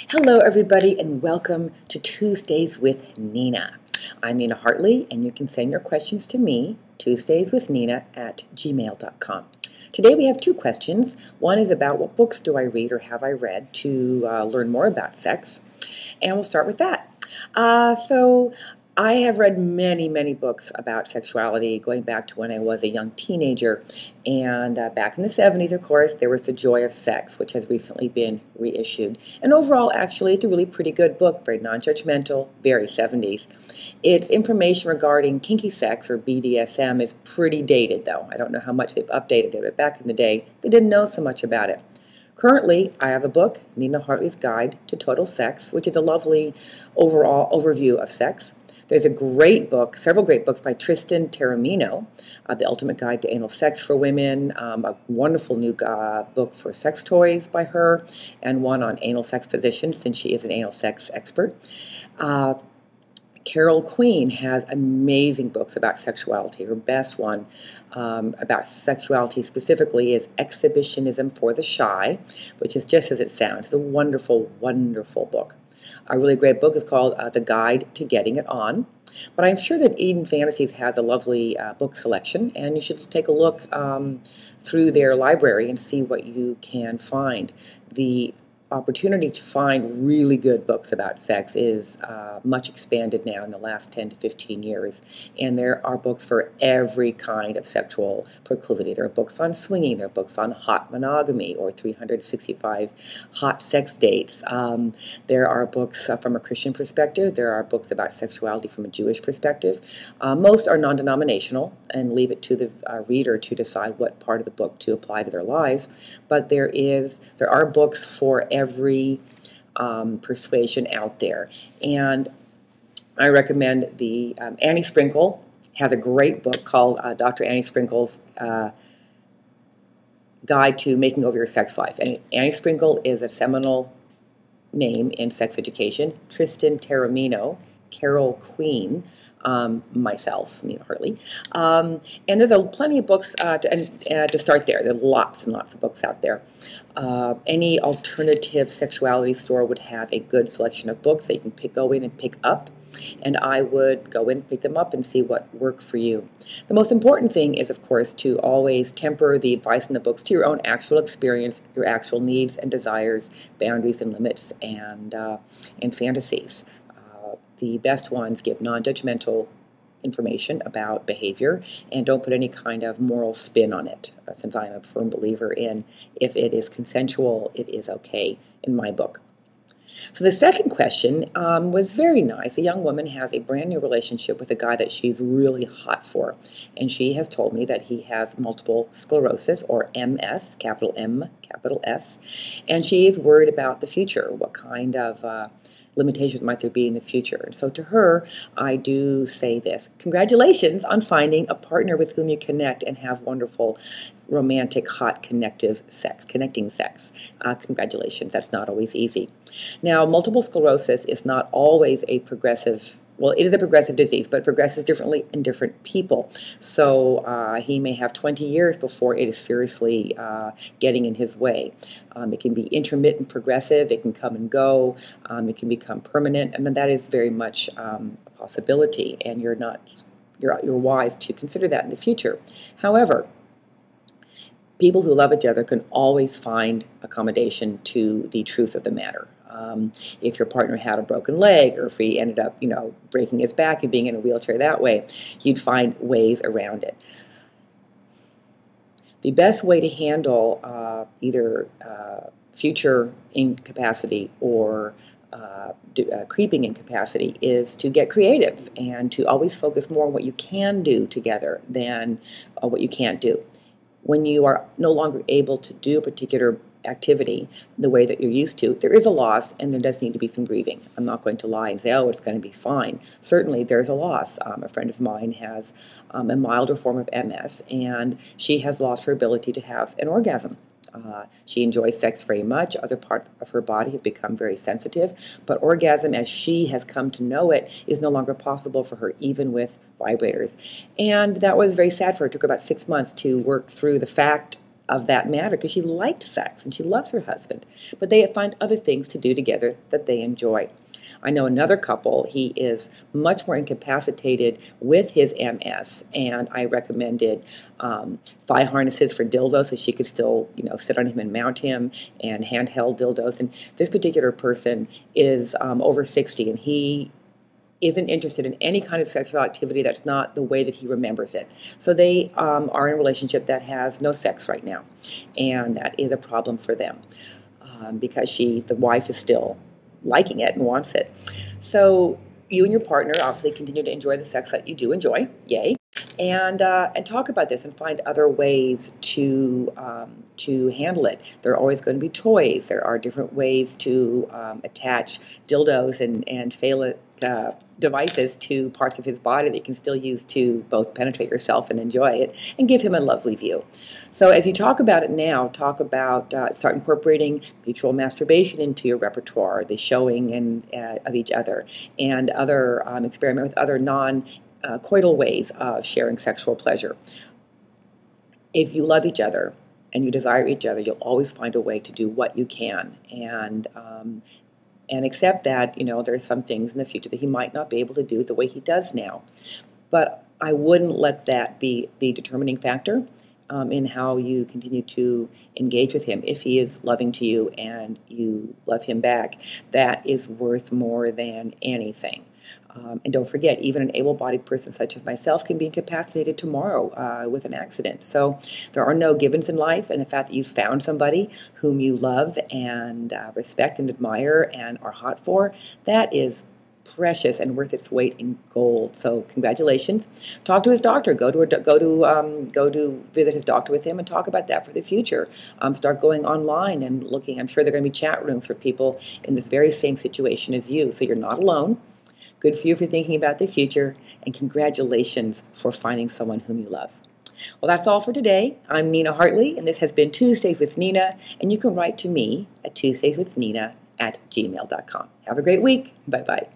Hello, everybody, and welcome to Tuesdays with Nina. I'm Nina Hartley, and you can send your questions to me, tuesdayswithnina@gmail.com. Today we have two questions. One is about what books do I read or have I read to learn more about sex, and we'll start with that. So I have read many, many books about sexuality going back to when I was a young teenager. And back in the 70s, of course, there was The Joy of Sex, which has recently been reissued. And overall, actually, it's a really pretty good book, very non-judgmental, very 70s. Its information regarding kinky sex, or BDSM, is pretty dated, though. I don't know how much they've updated it, but back in the day, they didn't know so much about it. Currently, I have a book, Nina Hartley's Guide to Total Sex, which is a lovely overall overview of sex. There's a great book, several great books by Tristan Taormino, The Ultimate Guide to Anal Sex for Women, a wonderful new book for sex toys by her, and one on anal sex positions, since she is an anal sex expert. Carol Queen has amazing books about sexuality. Her best one about sexuality specifically is Exhibitionism for the Shy, which is just as it sounds. It's a wonderful, wonderful book. A really great book is called The Guide to Getting It On. But I'm sure that Eden Fantasies has a lovely book selection, and you should take a look through their library and see what you can find. The opportunity to find really good books about sex is much expanded now in the last 10 to 15 years. And there are books for every kind of sexual proclivity. There are books on swinging. There are books on hot monogamy or 365 hot sex dates. There are books from a Christian perspective. There are books about sexuality from a Jewish perspective. Most are non-denominational and leave it to the reader to decide what part of the book to apply to their lives. But there are books for every persuasion out there. And I recommend the Annie Sprinkle has a great book called Dr. Annie Sprinkle's Guide to Making Over Your Sex Life. And Annie Sprinkle is a seminal name in sex education. Tristan Taormino, Carol Queen, myself, Nina Hartley. And there's plenty of books to start there. There are lots and lots of books out there. Any alternative sexuality store would have a good selection of books that you can go in and pick up. And I would go in, pick them up, and see what worked for you. The most important thing is, of course, to always temper the advice in the books to your own actual experience, your actual needs and desires, boundaries and limits, and fantasies. The best ones give non-judgmental information about behavior and don't put any kind of moral spin on it, since I'm a firm believer in if it is consensual, it is okay in my book. So the second question was very nice. A young woman has a brand new relationship with a guy that she's really hot for, and she has told me that he has multiple sclerosis, or MS, capital M, capital S, and she is worried about the future. What kind of limitations might there be in the future? And so to her, I do say this: congratulations on finding a partner with whom you connect and have wonderful, romantic, hot, connecting sex. Congratulations. That's not always easy. Now, multiple sclerosis is not always a progressive, well, it is a progressive disease, but it progresses differently in different people. So he may have 20 years before it is seriously getting in his way. It can be intermittent progressive, it can come and go, it can become permanent, and that is very much a possibility, and you're wise to consider that in the future. However, people who love each other can always find accommodation to the truth of the matter. If your partner had a broken leg, or if he ended up, breaking his back and being in a wheelchair that way, you'd find ways around it. The best way to handle either future incapacity or creeping incapacity is to get creative and to always focus more on what you can do together than what you can't do. When you are no longer able to do a particular activity the way that you're used to, there is a loss, and there does need to be some grieving. I'm not going to lie and say, oh, it's going to be fine. Certainly there's a loss. A friend of mine has a milder form of MS, and she has lost her ability to have an orgasm. She enjoys sex very much. Other parts of her body have become very sensitive, but orgasm, as she has come to know it, is no longer possible for her, even with vibrators. And that was very sad for her. It took her about 6 months to work through the fact of that matter because she liked sex and she loves her husband. But they find other things to do together that they enjoy. I know another couple, he is much more incapacitated with his MS, and I recommended thigh harnesses for dildos so she could still, sit on him and mount him, and handheld dildos. And this particular person is over 60, and he isn't interested in any kind of sexual activity that's not the way that he remembers it. So they are in a relationship that has no sex right now, and that is a problem for them because the wife is still liking it and wants it. So you and your partner obviously continue to enjoy the sex that you do enjoy, yay, and talk about this and find other ways to handle it. There are always going to be toys. There are different ways to attach dildos and phallic devices to parts of his body that you can still use to both penetrate yourself and enjoy it and give him a lovely view. So as you talk about it now, start incorporating mutual masturbation into your repertoire, the showing of each other, and experiment with other non-coital ways of sharing sexual pleasure. If you love each other and you desire each other, you'll always find a way to do what you can, and accept that, there are some things in the future that he might not be able to do the way he does now. But I wouldn't let that be the determining factor in how you continue to engage with him. If he is loving to you and you love him back, that is worth more than anything. And don't forget, even an able-bodied person such as myself can be incapacitated tomorrow with an accident. So there are no givens in life, and the fact that you found somebody whom you love and respect and admire and are hot for, that is precious and worth its weight in gold. So congratulations. Talk to his doctor. Go to visit his doctor with him and talk about that for the future. Start going online and looking. I'm sure there are going to be chat rooms for people in this very same situation as you. So you're not alone. Good for you for thinking about the future, and congratulations for finding someone whom you love. Well, that's all for today. I'm Nina Hartley, and this has been Tuesdays with Nina, and you can write to me at tuesdayswithnina@gmail.com. Have a great week. Bye-bye.